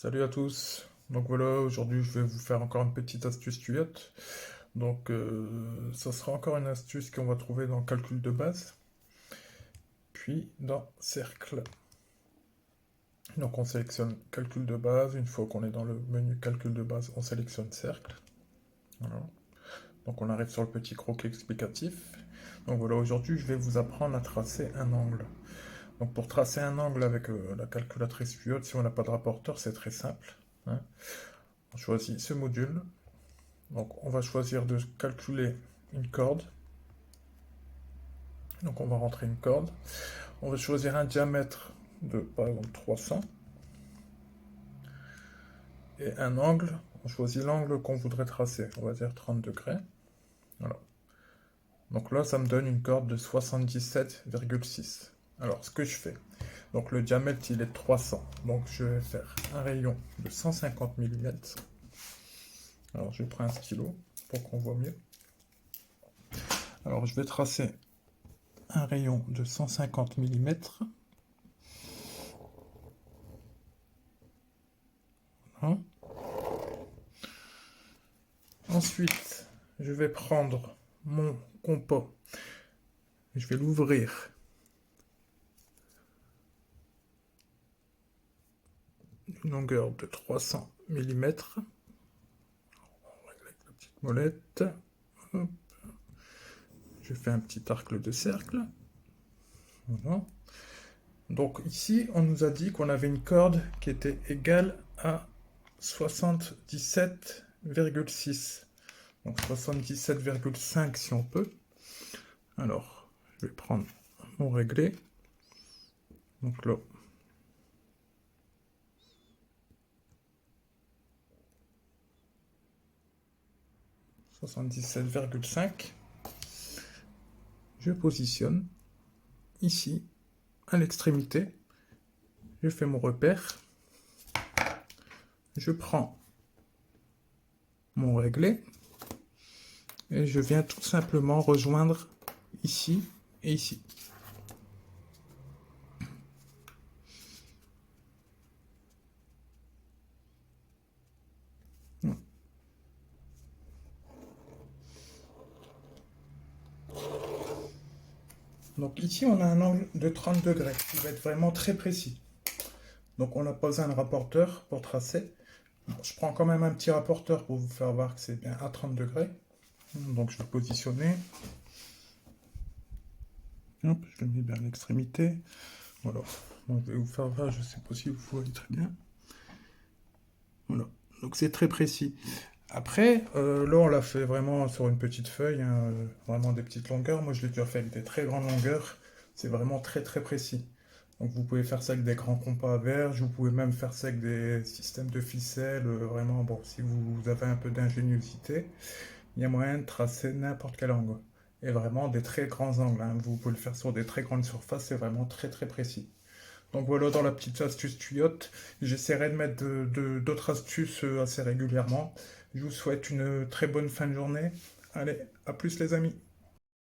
Salut à tous. Donc voilà, aujourd'hui je vais vous faire encore une petite astuce tuyautte. Donc ça sera encore une astuce qu'on va trouver dans calcul de base, puis dans cercle. Donc on sélectionne calcul de base. Une fois qu'on est dans le menu calcul de base, on sélectionne cercle. Voilà. Donc on arrive sur le petit croquis explicatif. Donc voilà, aujourd'hui je vais vous apprendre à tracer un angle. Donc pour tracer un angle avec la calculatrice tuyautte, si on n'a pas de rapporteur, c'est très simple, hein. On choisit ce module. Donc on va choisir de calculer une corde. Donc on va rentrer une corde. On va choisir un diamètre de par exemple 300. Et un angle, on choisit l'angle qu'on voudrait tracer. On va dire 30 degrés. Voilà. Donc là ça me donne une corde de 77,6. Alors ce que je fais, donc le diamètre il est de 300. Donc je vais faire un rayon de 150 mm. Alors je prends un stylo pour qu'on voit mieux. Alors je vais tracer un rayon de 150 mm. Voilà. Ensuite, je vais prendre mon compas. Je vais l'ouvrir. Une longueur de 300 mm. On règle avec la petite molette. Hop. Je fais un petit arc de cercle. Voilà. Donc ici, on nous a dit qu'on avait une corde qui était égale à 77,6. Donc 77,5 si on peut. Alors, je vais prendre mon réglé. Donc là, 77,5. Je positionne ici à l'extrémité. Je fais mon repère. Je prends mon réglé et je viens tout simplement rejoindre ici et ici. Donc ici on a un angle de 30 degrés qui va être vraiment très précis. Donc on n'a pas besoin de rapporteur pour tracer. Bon, je prends quand même un petit rapporteur pour vous faire voir que c'est bien à 30 degrés. Donc je vais positionner. Hop, je le mets bien à l'extrémité. Voilà. Donc, je vais vous faire voir, je ne sais pas si vous voyez très bien. Voilà. Donc c'est très précis. Après, là on l'a fait vraiment sur une petite feuille, hein, vraiment des petites longueurs. Moi je l'ai déjà fait avec des très grandes longueurs. C'est vraiment très très précis. Donc vous pouvez faire ça avec des grands compas à verge, vous pouvez même faire ça avec des systèmes de ficelles. Vraiment, bon, si vous avez un peu d'ingéniosité, il y a moyen de tracer n'importe quel angle. Et vraiment des très grands angles, hein. Vous pouvez le faire sur des très grandes surfaces, c'est vraiment très très précis. Donc voilà, dans la petite astuce tuyautte, j'essaierai de mettre d'autres astuces assez régulièrement. Je vous souhaite une très bonne fin de journée. Allez, à plus les amis.